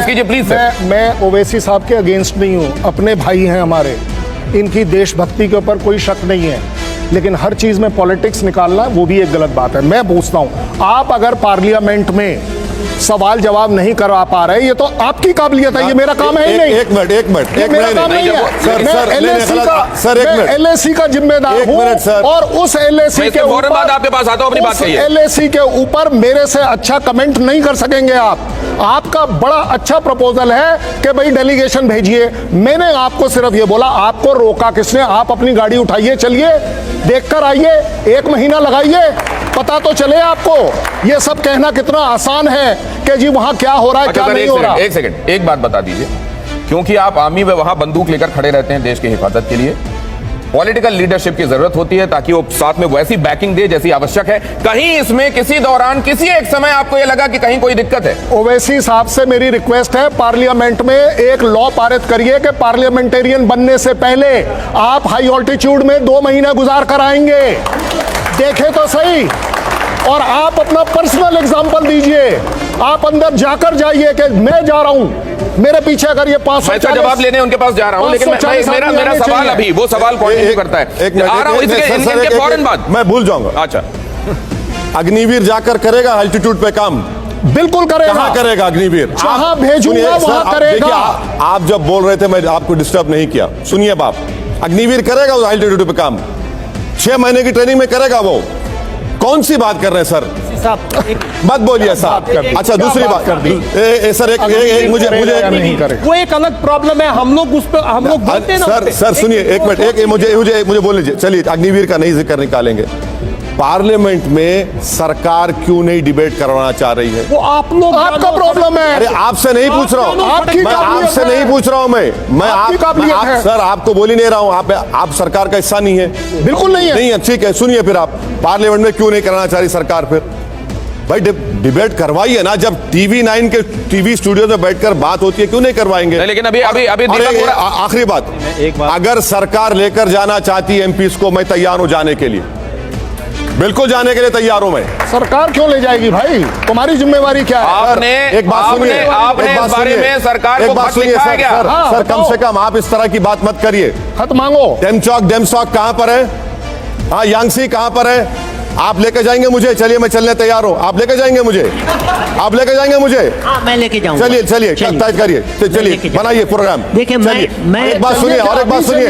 Address कीजिए please. मैं ओवैसी साहब के अगेंस्ट नहीं हूं, अपने भाई हैं हमारे, इनकी देशभक्ति के ऊपर कोई शक नहीं है, लेकिन हर चीज में पॉलिटिक्स निकालना वो भी एक गलत बात है। मैं पूछता हूं, आप अगर पार्लियामेंट में सवाल जवाब नहीं करवा पा रहे, ये तो आपकी काबिलियत है, ये मेरा काम है ही नहीं। एक मिनट मेरा काम नहीं है। मैं एलएसी का जिम्मेदार हूं और उस एलएसी के ऊपर आपके पास आता हूं, अपनी बात कहिए। एलएसी के ऊपर मेरे से अच्छा कमेंट नहीं कर सकेंगे आप। आपका बड़ा अच्छा प्रपोजल है कि भाई डेलीगेशन भेजिए, मैंने आपको सिर्फ ये बोला, आपको रोका किसने? आप अपनी गाड़ी उठाइए, चलिए, देखकर आइए, 1 महीना लगाइए, पता तो चले आपको। ये सब कहना कितना आसान है कि जी वहां क्या हो रहा है, क्या नहीं हो रहा। एक सेकंड, एक बात बता दीजिए, क्योंकि आप आर्मी में वहां बंदूक लेकर खड़े रहते हैं देश की हिफाजत के लिए, पॉलिटिकल लीडरशिप की जरूरत होती है ताकि वो साथ में वैसी बैकिंग दे जैसी आवश्यक है। कहीं इसमें किसी दौरान किसी एक समय आपको ये लगा कि कहीं कोई दिक्कत है? ओवैसी साहब से मेरी रिक्वेस्ट है, पार्लियामेंट में एक लॉ पारित करिए कि पार्लियामेंटेरियन बनने से पहले आप हाई ऑल्टीट्यूड में 2 महीने गुजार कर आएंगे, देखे तो सही। और आप अपना पर्सनल एग्जांपल दीजिए, आप अंदर जाकर जाइए कि मैं जा रहा हूं, मेरे पीछे अगर ये 540 जवाब लेने उनके पास जा रहा हूं, लेकिन मेरा सवाल अभी वो सवाल कंटिन्यू करता है। आ रहा हूं इसके फौरन बाद मैं भूल जाऊंगा। अच्छा, अग्निवीर जाकर करेगा अल्टीट्यूड पे काम? बिल्कुल करेगा। कहां करेगा अग्निवीर? जहां भेजूंगा वहां करेगा। आप जब बोल रहे थे मैं आपको डिस्टर्ब नहीं किया, सुनिए बाप, अग्निवीर करेगा उस अल्टीट्यूड पे काम? 6 महीने की ट्रेनिंग में करेगा वो? कौन सी बात कर रहे हैं सर? मत बोलिए साहब। अच्छा, दूसरी बात कर दी सर, एक मुझे नहीं करे, वो एक अलग प्रॉब्लम है, हम लोग उस पर हम लोग बोलते हैं ना। सर सुनिए, एक मिनट, मुझे बोल लीजिए। चलिए, अग्निवीर का नहीं जिक्र निकालेंगे। पार्लियामेंट में सरकार क्यों नहीं डिबेट करवाना चाह रही है? वो आप लोग, आपका प्रॉब्लम है। अरे आपसे नहीं पूछ रहा हूँ, मैं आपसे नहीं पूछ रहा हूँ, मैं सर आपको बोल ही नहीं रहा हूँ। आप सरकार का हिस्सा नहीं है, बिल्कुल नहीं है। नहीं है, ठीक है। सुनिए, फिर आप पार्लियामेंट में क्यों नहीं कराना चाह रही सरकार? फिर भाई डिबेट करवाइए ना, जब TV9 के टीवी स्टूडियो में बैठकर बात होती है, क्यों नहीं करवाएंगे? लेकिन अभी आखिरी बात, अगर सरकार लेकर जाना चाहती है एमपीज को, मैं तैयार हूं जाने के लिए, बिल्कुल जाने के लिए तैयार हूं मैं। सरकार क्यों ले जाएगी भाई? तुम्हारी जिम्मेवारी क्या है? आपने एक बात सुनिए, आपने इस बारे में सरकार को खत लिखा है क्या? सर कम से कम आप इस तरह की बात मत करिए। खत मांगो। डेमचौक कहां पर है? हाँ, यांगसी कहां पर है? आप लेके जाएंगे मुझे? चलिए, मैं चलने तैयार हूं। आप लेके जाएंगे मुझे? आप लेके जाएंगे मुझे? मैं लेके जाऊंगा। चलिए तय करिए, चलिए बनाइए प्रोग्राम। देखिए, मैं एक बात सुनिए, और एक बात सुनिए,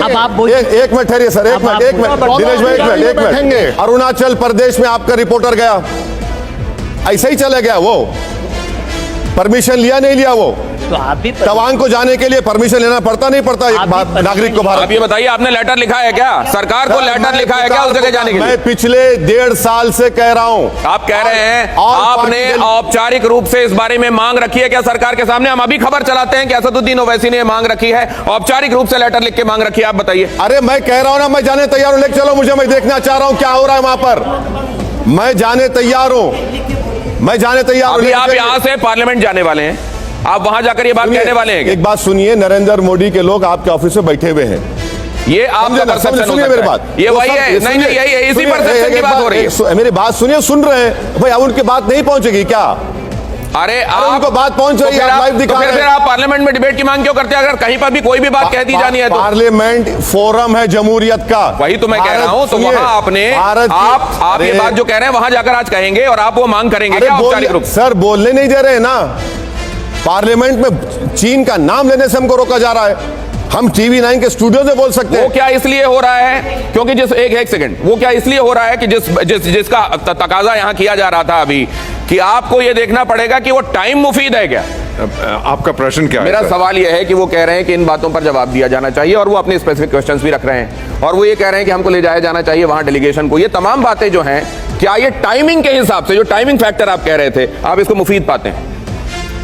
एक मिनट ठहरिए सर, एक मिनट दिनेश भाई, एक मिनट। अरुणाचल प्रदेश में आपका रिपोर्टर गया, ऐसे ही चले गया वो? परमिशन लिया नहीं लिया? वो तो आप भी तवांग को जाने के लिए परमिशन लेना पड़ता नहीं पड़ता एक नागरिक को? भारत, आप ये बताइए, आपने लेटर लिखा है क्या? सरकार को लेटर लिखा है क्या उस जगह जाने के लिए? मैं पिछले 1.5 साल से कह रहा हूं। आप कह रहे हैं आपने औपचारिक रूप से इस बारे में मांग रखी है क्या सरकार के सामने? हम अभी खबर चलाते हैं कि असदुद्दीन ओवैसी ने मांग रखी है, औपचारिक रूप से लेटर लिख के मांग रखी है, आप बताइए। अरे मैं कह रहा हूं ना, मैं जाने तैयार हूं, लेके चलो मुझे, मैं देखना चाह रहा हूं क्या हो रहा है वहां पर। मैं जाने तैयार हूं, मैं जाने तैयार हूं। अभी आप यहां से पार्लियामेंट जाने वाले हैं, आप वहां जाकर ये बात कहने वाले हैं? एक बात सुनिए, नरेंद्र मोदी के लोग आपके ऑफिस में बैठे हुए हैं, ये आपका परसेप्शन हो सकता है। ये वही है, नहीं यही है, इसी परसेप्शन की बात हो रही है। मेरी बात सुनिए, सुन रहे हैं भाई? अब उनकी बात नहीं पहुंचेगी क्या? अरे उनको बात पहुंच रही है, आप लाइव दिखा रहे हैं। फिर आप पार्लियामेंट में डिबेट की मांग क्यों करते हैं अगर कहीं पर भी कोई भी बात कह दी जानी है तो? पार्लियामेंट फोरम है जमहूरियत का, वही तो मैं कह रहा हूं। तो वहां आपने आप ये बात जो कह रहे हैं वहां जाकर आज कहेंगे और आप वो मांग करेंगे क्या औपचारिक रूप? सर बोलने नहीं दे रहे ना, पार्लियामेंट में चीन का नाम लेने से हमको रोका जा रहा है। हम TV9 के स्टूडियो से बोल सकते हैं। वो क्या इसलिए हो रहा है क्योंकि एक सेकंड, वो क्या इसलिए हो रहा है कि जिसका तकाजा यहां किया जा रहा था अभी कि आपको ये देखना पड़ेगा कि वो टाइम मुफीद है क्या? आपका प्रश्न क्या है? मेरा सवाल यह है कि वो कह रहे हैं कि इन बातों पर जवाब दिया जाना चाहिए और वो अपने स्पेसिफिक क्वेश्चंस भी रख रहे हैं और वो ये कह रहे हैं कि हमको ले जाया जाना चाहिए वहां डेलीगेशन को। ये तमाम बातें जो हैं, क्या ये टाइमिंग के हिसाब से, जो टाइमिंग फैक्टर आप कह रहे थे, आप इसको मुफीद पाते हैं?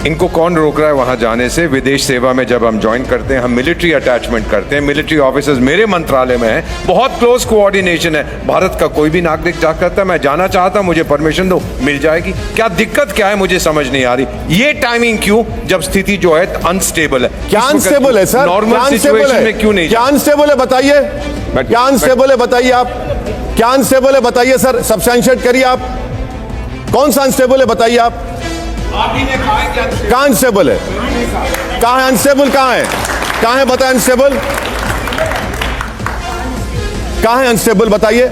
इनको कौन रोक रहा है वहां जाने से? विदेश सेवा में जब हम ज्वाइन करते हैं, हम मिलिट्री अटैचमेंट करते हैं, मिलिट्री ऑफिसर्स मेरे मंत्रालय में है, बहुत क्लोज कोऑर्डिनेशन है। भारत का कोई भी नागरिक जा करता है, मैं जाना चाहता हूं, मुझे परमिशन दो, मिल जाएगी। क्या दिक्कत क्या है मुझे समझ नहीं आ रही। ये टाइमिंग क्यों, जब स्थिति जो है अनस्टेबल है? क्या अनस्टेबल है सर? नॉर्मल सिचुएशन में क्यों नहीं? क्या अनस्टेबल है बताइए? क्या अनस्टेबल है बताइए? आप क्या अनस्टेबल है बताइए सर? सब्सटेंशिएट करिए आप, कौन सा अनस्टेबल है बताइए आप? आप ही ने कहा है कहां अनस्टेबल है? कहाँ है अनस्टेबल? कहाँ है? कहाँ है बताए अनस्टेबल? कहाँ है अनस्टेबल बताइए?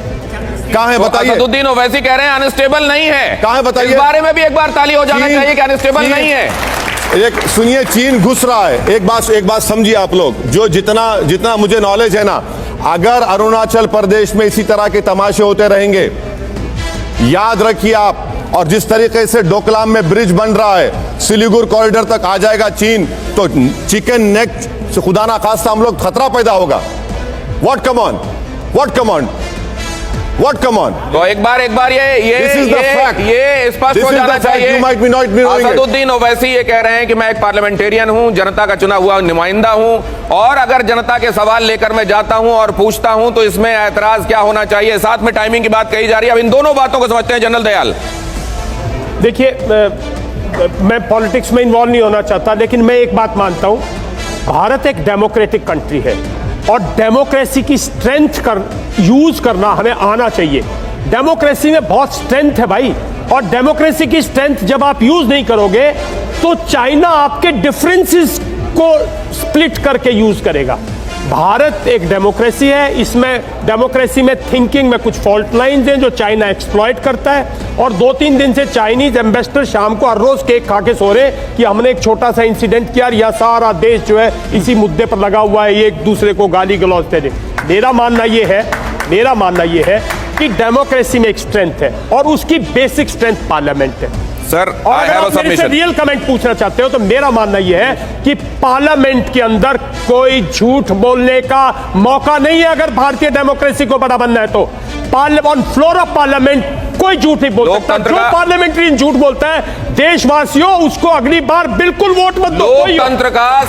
कहाँ है बताइए? असदुद्दीन ओवैसी कह रहे हैं अनस्टेबल नहीं है। कहाँ है बताइए? इस बारे में भी एक बार ताली हो जाना चाहिए कि अनस्टेबल नहीं है। एक सुनिए, चीन घुस रहा है। एक बात समझिए आप लोग, जो जितना मुझे नॉलेज है ना, अगर अरुणाचल प्रदेश में इसी तरह के तमाशे होते रहेंगे, याद रखिए आप, और जिस तरीके से डोकलाम में ब्रिज बन रहा है, सिलीगुड़ी कॉरिडोर तक आ जाएगा चीन, तो चिकन नेक से खुदा ना खास्ता हम लोग खतरा पैदा होगा। What come on, what come on, what come on. तो एक बार ये स्पष्ट हो जाना चाहिए। असदुद्दीन ओवैसी ये कह रहे हैं कि मैं एक पार्लियामेंटेरियन हूं, जनता का चुना हुआ नुमाइंदा हूं, और अगर जनता के सवाल लेकर मैं जाता हूं और पूछता हूं तो इसमें ऐतराज क्या होना चाहिए। साथ में टाइमिंग की बात कही जा रही है। अब इन दोनों बातों को समझते हैं जनरल दयाल। देखिए, मैं पॉलिटिक्स में इन्वॉल्व नहीं होना चाहता, लेकिन मैं एक बात मानता हूं, भारत एक डेमोक्रेटिक कंट्री है और डेमोक्रेसी की स्ट्रेंथ यूज करना हमें आना चाहिए। डेमोक्रेसी में बहुत स्ट्रेंथ है भाई, और डेमोक्रेसी की स्ट्रेंथ जब आप यूज नहीं करोगे तो चाइना आपके डिफरेंसेस को स्प्लिट करके यूज करेगा। भारत एक डेमोक्रेसी है, इसमें डेमोक्रेसी में थिंकिंग में कुछ फॉल्ट लाइंस हैं जो चाइना एक्सप्लॉइट करता है, और 2-3 दिन से चाइनीज एम्बेसडर शाम को हर रोज केक खा के सो रहे कि हमने एक छोटा सा इंसिडेंट किया, या सारा देश जो है इसी मुद्दे पर लगा हुआ है, ये एक दूसरे को गाली गलौज दे। मेरा मानना ये है कि डेमोक्रेसी में एक स्ट्रेंथ है और उसकी बेसिक स्ट्रेंथ पार्लियामेंट है। सर, और अगर आप मेरे से रियल कमेंट पूछना चाहते हो तो मेरा मानना यह है कि पार्लियामेंट के अंदर कोई झूठ बोलने का मौका नहीं है। अगर भारतीय डेमोक्रेसी को बड़ा बनना है तो ऑन फ्लोर ऑफ पार्लियामेंट कोई झूठ नहीं बोल सकता। जो पार्लियामेंट्रियन झूठ बोलता है, देशवासियों उसको अगली बार बिल्कुल वोट मत दो। लोकतंत्र का